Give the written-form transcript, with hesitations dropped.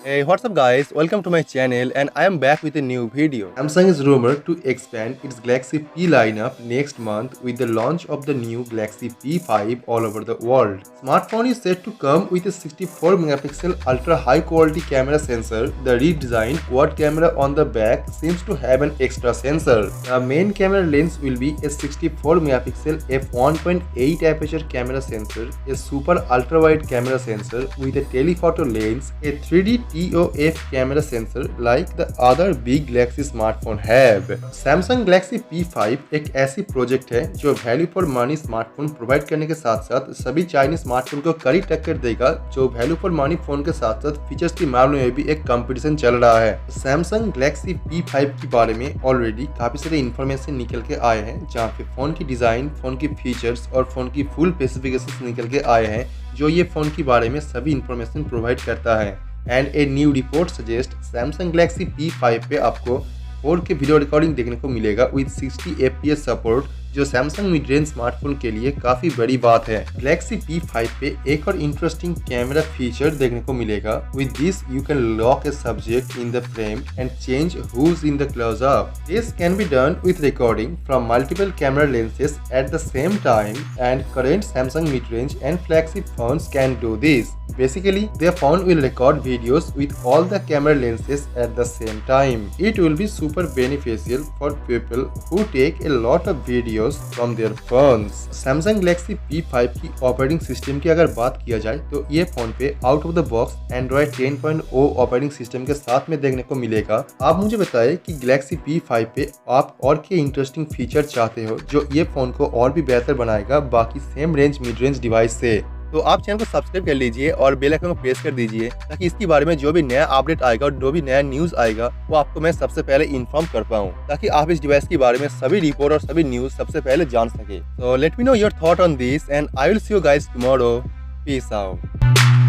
Hey, what's up guys? Welcome to my channel and I am back with a new video. Samsung is rumored to expand its Galaxy P lineup next month with the launch of the new Galaxy P5 all over the world. Smartphone is set to come with a 64 megapixel ultra high quality camera sensor. The redesigned quad camera on the back seems to have an extra sensor. The main camera lens will be a 64 megapixel f1.8 aperture camera sensor, a super ultra wide camera sensor with a telephoto lens, a 3D TOF camera sensor like the other big Galaxy smartphone have. Samsung Galaxy P5 एक ऐसी project है जो value for money smartphone provide करने के साथ साथ सभी Chinese smartphone को कड़ी टक्कर देगा। जो वैल्यू फॉर मनी फोन के साथ साथ फीचर्स के मामले में भी एक कंपटीशन चल रहा है। Samsung Galaxy P5 के बारे में ऑलरेडी काफी सारे इन्फॉर्मेशन निकल के आए हैं, जहाँ पे फोन की डिजाइन, फोन की फीचर्स और फोन की फुल स्पेसिफिकेशंस निकल के आए हैं, जो ये फोन के बारे में सभी इन्फॉर्मेशन प्रोवाइड करता है। And a new report suggest Samsung Galaxy P5 पे आपको 4K वीडियो रिकॉर्डिंग देखने को मिलेगा विद 60 FPS सपोर्ट, जो सैमसंग मिड रेंज स्मार्टफोन के लिए काफी बड़ी बात है। Galaxy P5 पे एक और इंटरेस्टिंग कैमरा फीचर देखने को मिलेगा। With this you can lock a subject in the frame and change who's in the close-up. This can be done with recording from multiple camera lenses at the same time, and current Samsung mid-range and flagship phones can do this. Basically, their phone will record videos with all the camera lenses at the same time. It will be super beneficial for people who take a lot of videos from their phones. Samsung Galaxy P5 की operating system की अगर बात किया जाए तो ये phone पे out of the box Android 10.0 operating system के साथ में देखने को मिलेगा। आप मुझे बताएं कि Galaxy P5 पे आप और क्या इंटरेस्टिंग फीचर चाहते हो जो ये फोन को और भी बेहतर बनाएगा बाकी same range mid range device से। तो आप चैनल को सब्सक्राइब कर लीजिए और बेल आइकन को प्रेस कर दीजिए ताकि इसके बारे में जो भी नया अपडेट आएगा और जो भी नया न्यूज आएगा वो आपको मैं सबसे पहले इन्फॉर्म कर पाऊँ, ताकि आप इस डिवाइस के बारे में सभी रिपोर्ट और सभी न्यूज सबसे पहले जान सके। So let me know your thought on this and I will see you guys tomorrow. Peace out.